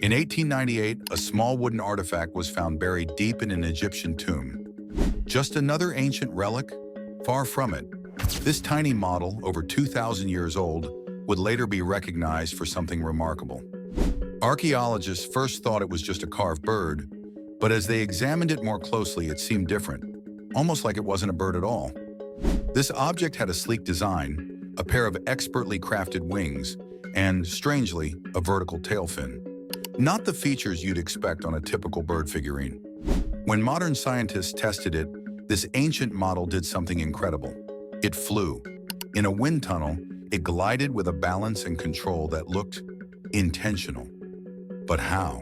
In 1898, a small wooden artifact was found buried deep in an Egyptian tomb. Just another ancient relic? Far from it. This tiny model, over 2,000 years old, would later be recognized for something remarkable. Archaeologists first thought it was just a carved bird, but as they examined it more closely, it seemed different, almost like it wasn't a bird at all. This object had a sleek design, a pair of expertly crafted wings, and, strangely, a vertical tail fin. Not the features you'd expect on a typical bird figurine. When modern scientists tested it, this ancient model did something incredible. It flew. In a wind tunnel, it glided with a balance and control that looked intentional. But how?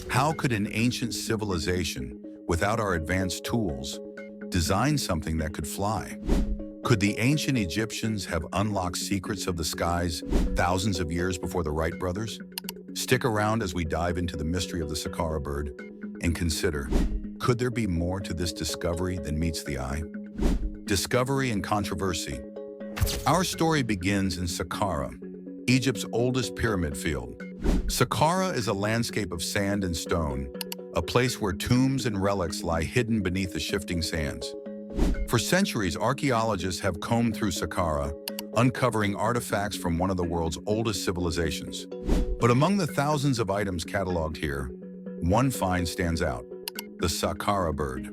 How could an ancient civilization, without our advanced tools, design something that could fly? Could the ancient Egyptians have unlocked secrets of the skies thousands of years before the Wright brothers? Stick around as we dive into the mystery of the Saqqara bird and consider, could there be more to this discovery than meets the eye? Discovery and controversy. Our story begins in Saqqara, Egypt's oldest pyramid field. Saqqara is a landscape of sand and stone, a place where tombs and relics lie hidden beneath the shifting sands. For centuries, archaeologists have combed through Saqqara, uncovering artifacts from one of the world's oldest civilizations. But among the thousands of items cataloged here, one find stands out: the Saqqara bird.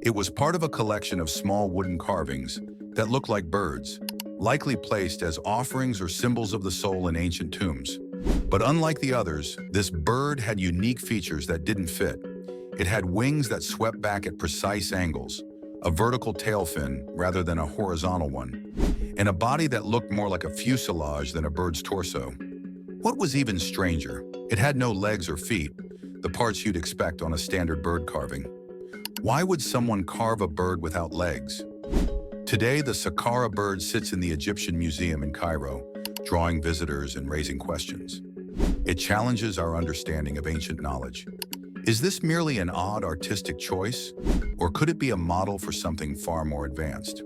It was part of a collection of small wooden carvings that looked like birds, likely placed as offerings or symbols of the soul in ancient tombs. But unlike the others, this bird had unique features that didn't fit. It had wings that swept back at precise angles, a vertical tail fin rather than a horizontal one, and a body that looked more like a fuselage than a bird's torso. What was even stranger, it had no legs or feet, the parts you'd expect on a standard bird carving. Why would someone carve a bird without legs? Today, the Saqqara bird sits in the Egyptian Museum in Cairo, drawing visitors and raising questions. It challenges our understanding of ancient knowledge. Is this merely an odd artistic choice, or could it be a model for something far more advanced?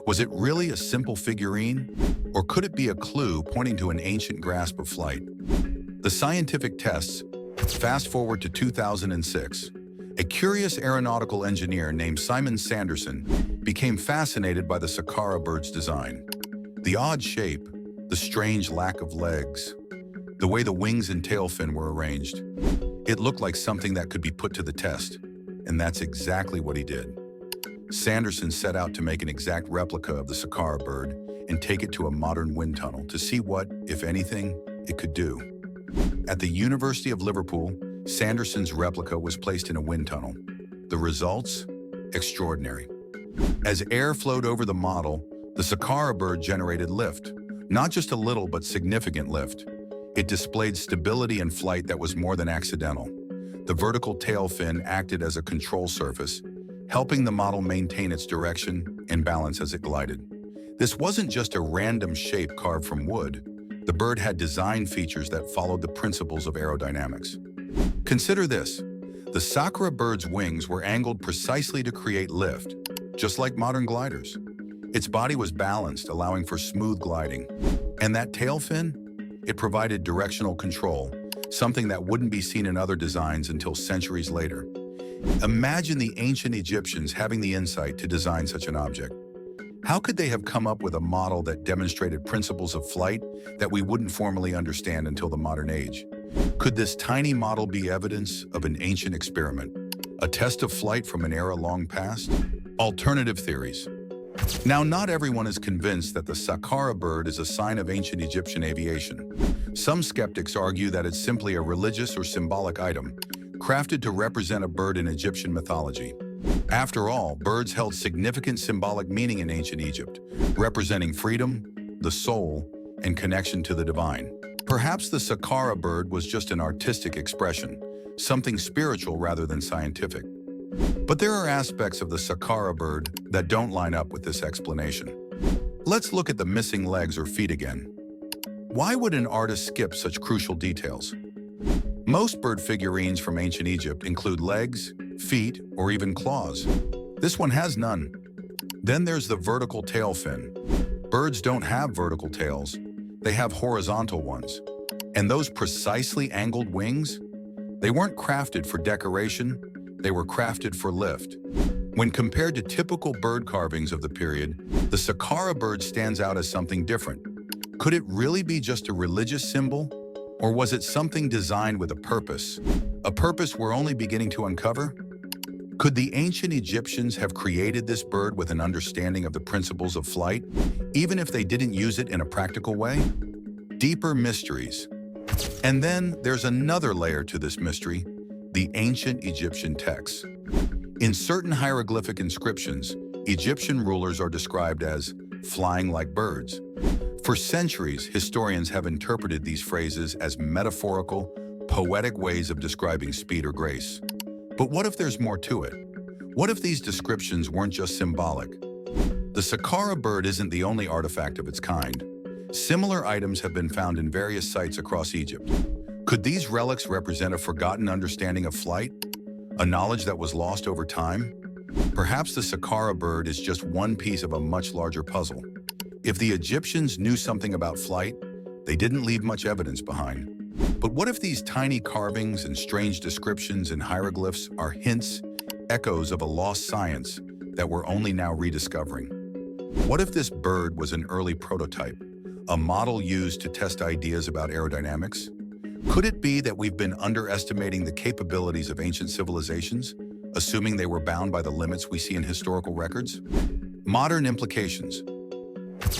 Was it really a simple figurine, or could it be a clue pointing to an ancient grasp of flight? The scientific tests. Fast forward to 2006. A curious aeronautical engineer named Simon Sanderson became fascinated by the Saqqara bird's design. The odd shape, the strange lack of legs, the way the wings and tail fin were arranged. It looked like something that could be put to the test, and that's exactly what he did. Sanderson set out to make an exact replica of the Saqqara bird and take it to a modern wind tunnel to see what, if anything, it could do. At the University of Liverpool, Sanderson's replica was placed in a wind tunnel. The results? Extraordinary. As air flowed over the model, the Saqqara bird generated lift. Not just a little, but significant lift. It displayed stability and flight that was more than accidental. The vertical tail fin acted as a control surface, helping the model maintain its direction and balance as it glided. This wasn't just a random shape carved from wood. The bird had design features that followed the principles of aerodynamics. Consider this. The Saqqara bird's wings were angled precisely to create lift, just like modern gliders. Its body was balanced, allowing for smooth gliding. And that tail fin? It provided directional control, something that wouldn't be seen in other designs until centuries later. Imagine the ancient Egyptians having the insight to design such an object. How could they have come up with a model that demonstrated principles of flight that we wouldn't formally understand until the modern age? Could this tiny model be evidence of an ancient experiment, a test of flight from an era long past? Alternative theories. Now, not everyone is convinced that the Saqqara bird is a sign of ancient Egyptian aviation. Some skeptics argue that it's simply a religious or symbolic item, crafted to represent a bird in Egyptian mythology. After all, birds held significant symbolic meaning in ancient Egypt, representing freedom, the soul, and connection to the divine. Perhaps the Saqqara bird was just an artistic expression, something spiritual rather than scientific. But there are aspects of the Saqqara bird that don't line up with this explanation. Let's look at the missing legs or feet again. Why would an artist skip such crucial details? Most bird figurines from ancient Egypt include legs, feet, or even claws. This one has none. Then there's the vertical tail fin. Birds don't have vertical tails. They have horizontal ones. And those precisely angled wings? They weren't crafted for decoration, they were crafted for lift. When compared to typical bird carvings of the period, the Saqqara bird stands out as something different. Could it really be just a religious symbol? Or was it something designed with a purpose? A purpose we're only beginning to uncover? Could the ancient Egyptians have created this bird with an understanding of the principles of flight, even if they didn't use it in a practical way? Deeper mysteries. And then there's another layer to this mystery, the ancient Egyptian texts. In certain hieroglyphic inscriptions, Egyptian rulers are described as flying like birds. For centuries, historians have interpreted these phrases as metaphorical, poetic ways of describing speed or grace. But what if there's more to it? What if these descriptions weren't just symbolic? The Saqqara bird isn't the only artifact of its kind. Similar items have been found in various sites across Egypt. Could these relics represent a forgotten understanding of flight? A knowledge that was lost over time? Perhaps the Saqqara bird is just one piece of a much larger puzzle. If the Egyptians knew something about flight, they didn't leave much evidence behind. But what if these tiny carvings and strange descriptions in hieroglyphs are hints, echoes of a lost science that we're only now rediscovering? What if this bird was an early prototype, a model used to test ideas about aerodynamics? Could it be that we've been underestimating the capabilities of ancient civilizations, assuming they were bound by the limits we see in historical records? Modern implications.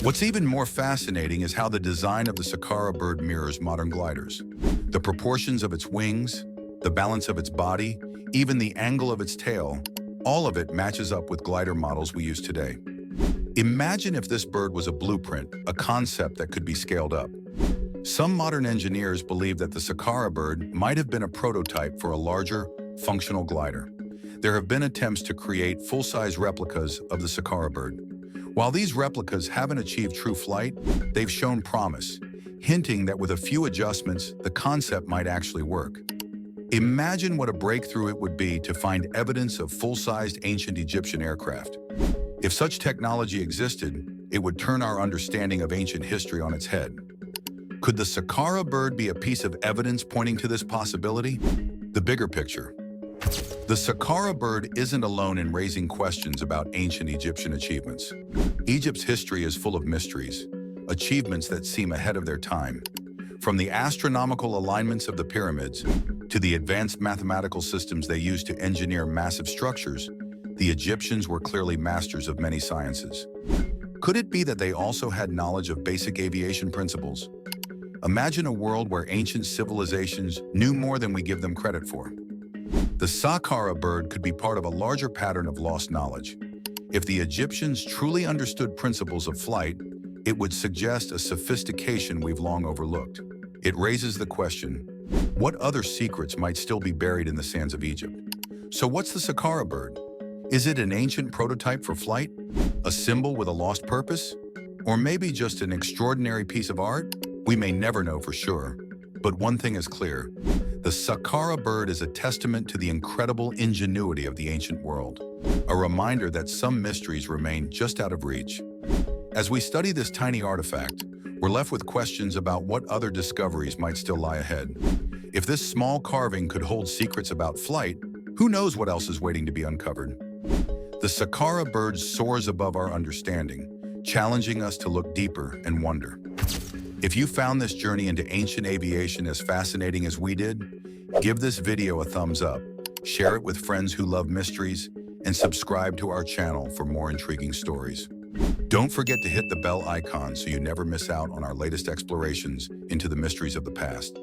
What's even more fascinating is how the design of the Saqqara bird mirrors modern gliders. The proportions of its wings, the balance of its body, even the angle of its tail, all of it matches up with glider models we use today. Imagine if this bird was a blueprint, a concept that could be scaled up. Some modern engineers believe that the Saqqara bird might have been a prototype for a larger, functional glider. There have been attempts to create full-size replicas of the Saqqara bird. While these replicas haven't achieved true flight, they've shown promise, hinting that with a few adjustments, the concept might actually work. Imagine what a breakthrough it would be to find evidence of full-sized ancient Egyptian aircraft. If such technology existed, it would turn our understanding of ancient history on its head. Could the Saqqara bird be a piece of evidence pointing to this possibility? The bigger picture. The Saqqara bird isn't alone in raising questions about ancient Egyptian achievements. Egypt's history is full of mysteries, achievements that seem ahead of their time. From the astronomical alignments of the pyramids to the advanced mathematical systems they used to engineer massive structures, the Egyptians were clearly masters of many sciences. Could it be that they also had knowledge of basic aviation principles? Imagine a world where ancient civilizations knew more than we give them credit for. The Saqqara bird could be part of a larger pattern of lost knowledge. If the Egyptians truly understood principles of flight, it would suggest a sophistication we've long overlooked. It raises the question, what other secrets might still be buried in the sands of Egypt? So what's the Saqqara bird? Is it an ancient prototype for flight? A symbol with a lost purpose? Or maybe just an extraordinary piece of art? We may never know for sure, but one thing is clear. The Saqqara bird is a testament to the incredible ingenuity of the ancient world, a reminder that some mysteries remain just out of reach. As we study this tiny artifact, we're left with questions about what other discoveries might still lie ahead. If this small carving could hold secrets about flight, who knows what else is waiting to be uncovered? The Saqqara bird soars above our understanding, challenging us to look deeper and wonder. If you found this journey into ancient aviation as fascinating as we did, give this video a thumbs up, share it with friends who love mysteries, and subscribe to our channel for more intriguing stories. Don't forget to hit the bell icon so you never miss out on our latest explorations into the mysteries of the past.